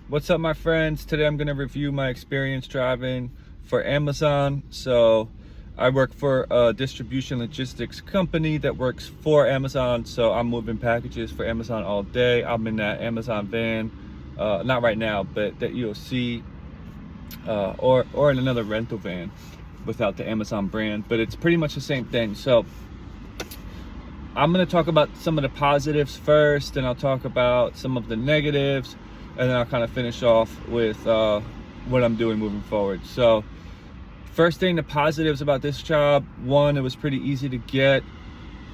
What's up, my friends? Today I'm going to review my experience driving for Amazon. So I work for a distribution logistics company that works for Amazon. So I'm moving packages for Amazon all day. I'm in that Amazon van, not right now, but that you'll see, or in another rental van without the Amazon brand, but it's pretty much the same thing. So I'm going to talk about some of the positives first, and I'll talk about some of the negatives, and then I'll kind of finish off with what I'm doing moving forward. So first thing, the positives about this job: one, it was pretty easy to get.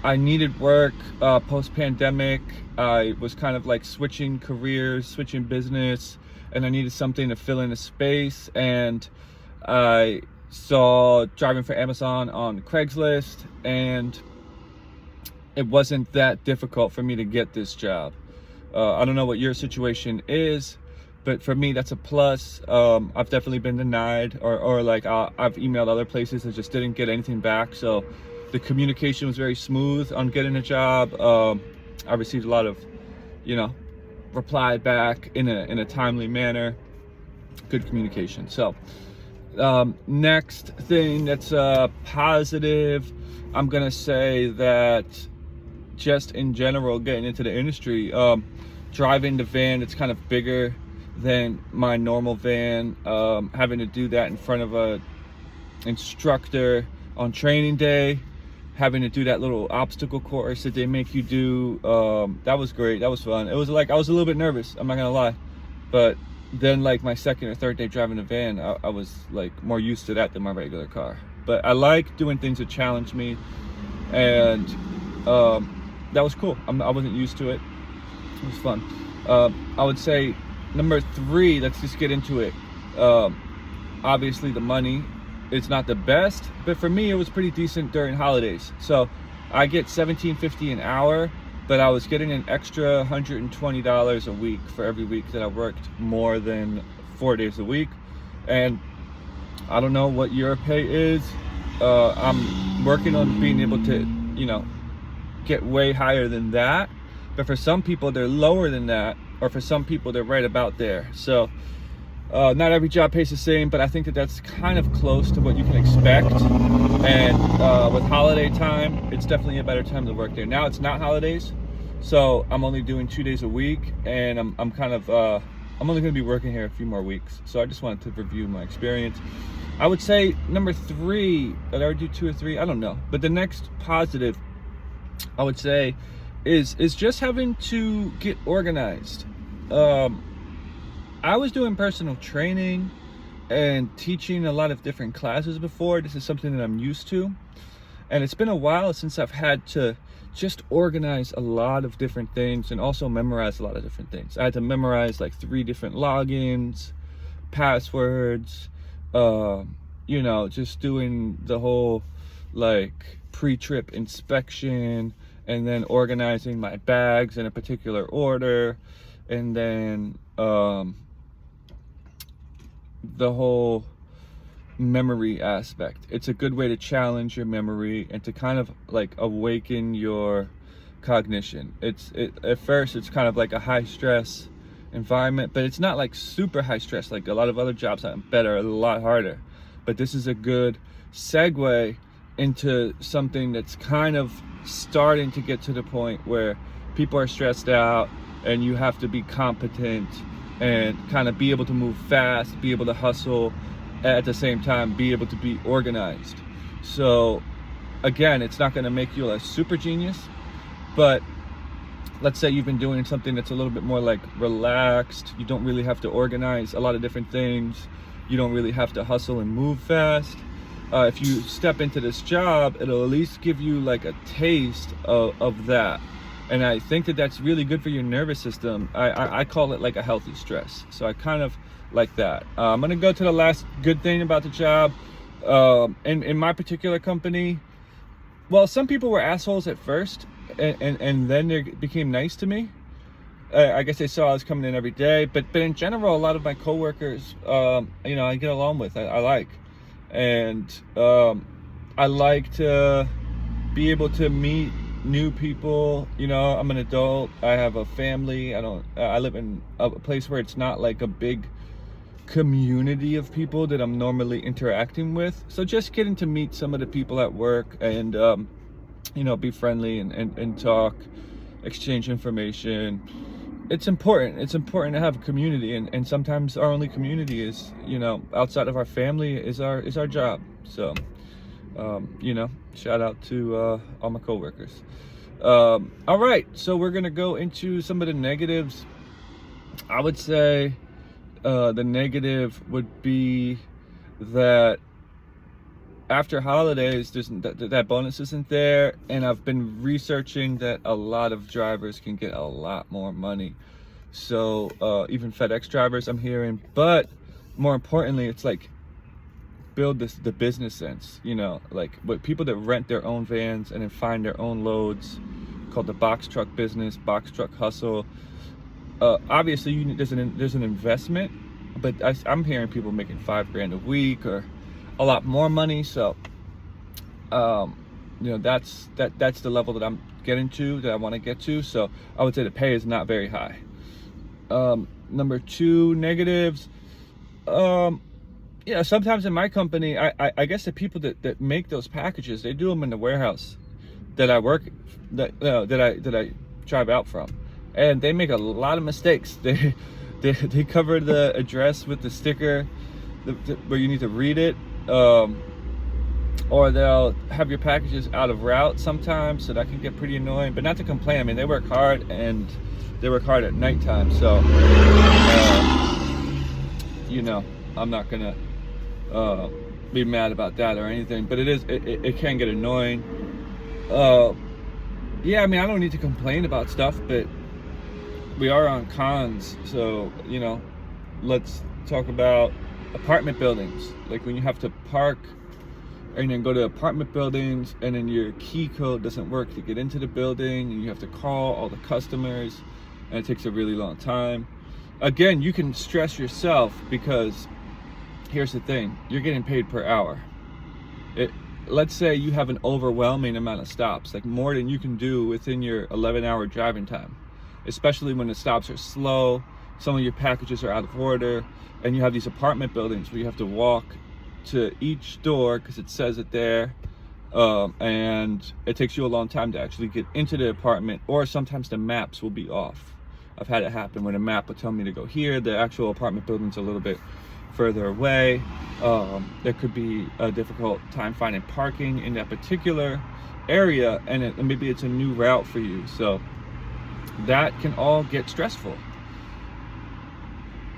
I needed work post-pandemic. I was kind of like switching careers, switching business, and I needed something to fill in a space. And I saw driving for Amazon on Craigslist, and it wasn't that difficult for me to get this job. I don't know what your situation is, but for me, that's a plus. I've definitely been denied, or like I've emailed other places and just didn't get anything back. So the communication was very smooth on getting a job. I received a lot of, reply back in a timely manner. Good communication. So next thing that's positive, I'm gonna say that just in general, getting into the industry, driving the van, it's kind of bigger than my normal van. Having to do that in front of a instructor on training day, having to do that little obstacle course that they make you do, that was great. That was fun. It was like I was a little bit nervous, I'm not gonna lie, but then like my second or third day driving the van, I was like more used to that than my regular car. But I like doing things that challenge me, and that was cool. I wasn't used to it. It was fun. I would say number three, let's just get into it. Obviously the money, it's not the best, but for me it was pretty decent during holidays. So I get $17.50 an hour, but I was getting an extra $120 a week for every week that I worked more than 4 days a week. And I don't know what your pay is. I'm working on being able to, get way higher than that, but for some people they're lower than that, or for some people they're right about there. So not every job pays the same, but I think that that's kind of close to what you can expect. And with holiday time, it's definitely a better time to work there. Now it's not holidays, so I'm only doing 2 days a week, and I'm only going to be working here a few more weeks. So I just wanted to review my experience. I would say number three, did I already do 2 or 3? I don't know, but the next positive I would say is just having to get organized. I was doing personal training and teaching a lot of different classes before. This is something that I'm used to, and it's been a while since I've had to just organize a lot of different things and also memorize a lot of different things. I had to memorize like 3 different logins, passwords, just doing the whole like pre-trip inspection, and then organizing my bags in a particular order, and then the whole memory aspect. It's a good way to challenge your memory and to kind of like awaken your cognition. At first it's kind of like a high stress environment, but it's not like super high stress like a lot of other jobs that are a lot harder. But this is a good segue into something that's kind of starting to get to the point where people are stressed out, and you have to be competent and kind of be able to move fast, be able to hustle, at the same time be able to be organized. So again, it's not going to make you a super genius, but let's say you've been doing something that's a little bit more like relaxed. You don't really have to organize a lot of different things. You don't really have to hustle and move fast. If you step into this job, it'll at least give you like a taste of that. And I think that that's really good for your nervous system. I call it like a healthy stress. So I kind of like that. I'm gonna go to the last good thing about the job. In my particular company, well, some people were assholes at first, and then they became nice to me. I guess they saw I was coming in every day, but in general, a lot of my coworkers, I get along with. I like. And I like to be able to meet new people. You know, I'm an adult, I have a family, I live in a place where it's not like a big community of people that I'm normally interacting with. So just getting to meet some of the people at work and you know, be friendly and talk, exchange information. It's important to have a community, and sometimes our only community is, you know, outside of our family is our job. So you know, shout out to all my coworkers. All right, so we're gonna go into some of the negatives. I would say the negative would be that after holidays, that bonus isn't there, and I've been researching that a lot of drivers can get a lot more money. So even FedEx drivers, I'm hearing, but more importantly, it's like build the business sense, you know, like what people that rent their own vans and then find their own loads, called the box truck business, box truck hustle. Obviously, there's an investment, but I'm hearing people making $5,000 a week or a lot more money. So you know, that's the level that I'm getting to, that I want to get to. So I would say the pay is not very high. Number two, negatives. Yeah, sometimes in my company, I guess the people that make those packages, they do them in the warehouse that I work, that I drive out from, and they make a lot of mistakes. They cover the address with the sticker where you need to read it, or they'll have your packages out of route sometimes, so that can get pretty annoying. But not to complain, I mean, they work hard, and they work hard at nighttime, so you know, I'm not gonna be mad about that or anything, but it can get annoying. Yeah, I mean, I don't need to complain about stuff, but we are on cons, so you know, let's talk about apartment buildings. Like when you have to park and then go to apartment buildings, and then your key code doesn't work to get into the building, and you have to call all the customers, and it takes a really long time. Again, you can stress yourself, because here's the thing, you're getting paid per hour. Let's say you have an overwhelming amount of stops, like more than you can do within your 11-hour driving time, especially when the stops are slow, some of your packages are out of order, and you have these apartment buildings where you have to walk to each door because it says it there, and it takes you a long time to actually get into the apartment, or sometimes the maps will be off. I've had it happen when a map will tell me to go here, the actual apartment building's a little bit further away. There could be a difficult time finding parking in that particular area, and maybe it's a new route for you, so that can all get stressful.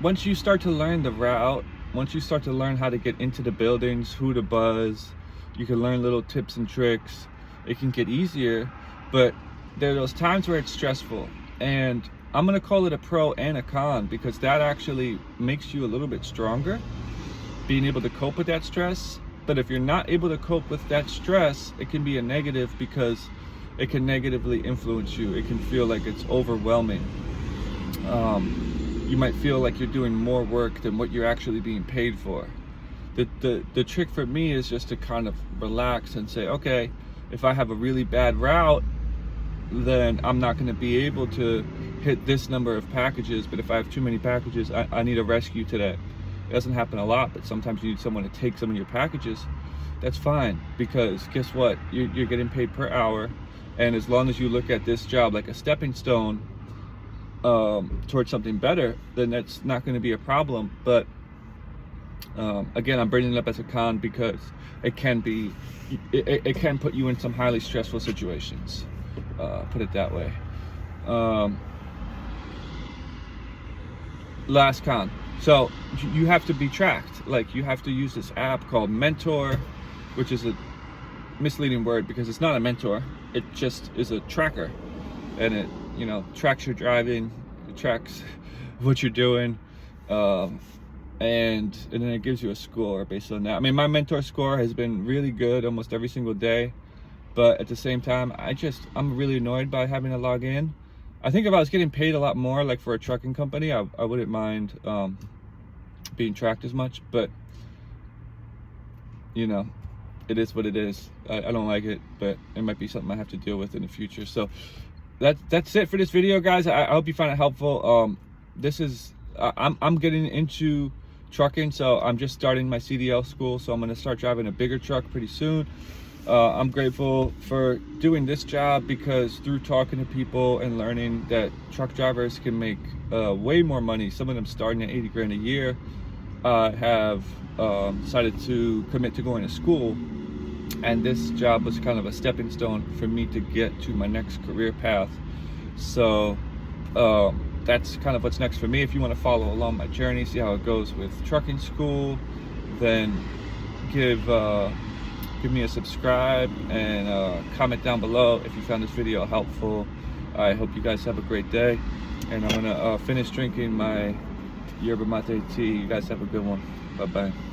Once you start to learn the route, once you start to learn how to get into the buildings, who to buzz, you can learn little tips and tricks, it can get easier. But there are those times where it's stressful, and I'm gonna call it a pro and a con, because that actually makes you a little bit stronger, being able to cope with that stress. But if you're not able to cope with that stress, it can be a negative, because it can negatively influence you. It can feel like it's overwhelming. You might feel like you're doing more work than what you're actually being paid for. The trick for me is just to kind of relax and say, okay, if I have a really bad route, then I'm not going to be able to hit this number of packages. But if I have too many packages, I need a rescue today. It doesn't happen a lot, but sometimes you need someone to take some of your packages. That's fine, because guess what? You're getting paid per hour, and as long as you look at this job like a stepping stone towards something better, then that's not going to be a problem. But again, I'm bringing it up as a con because it can put you in some highly stressful situations. Put it that way. Last con. So you have to be tracked. Like, you have to use this app called Mentor, which is a misleading word because it's not a mentor. It just is a tracker, and it, you know, tracks your driving, it tracks what you're doing, and then it gives you a score based on that. I mean, my Mentor score has been really good almost every single day, but at the same time, I'm really annoyed by having to log in. I think if I was getting paid a lot more, like for a trucking company, I wouldn't mind being tracked as much, but you know, it is what it is. I don't like it, but it might be something I have to deal with in the future. So that's it for this video, guys. I hope you find it helpful. This is I'm getting into trucking, so I'm just starting my CDL school, so I'm going to start driving a bigger truck pretty soon. I'm grateful for doing this job because through talking to people and learning that truck drivers can make way more money, some of them starting at 80 grand a year, have decided to commit to going to school. And this job was kind of a stepping stone for me to get to my next career path. So that's kind of what's next for me. If you want to follow along my journey, see how it goes with trucking school, then give me a subscribe and comment down below if you found this video helpful. I hope you guys have a great day, and I'm gonna finish drinking my yerba mate tea. You guys have a good one. Bye bye.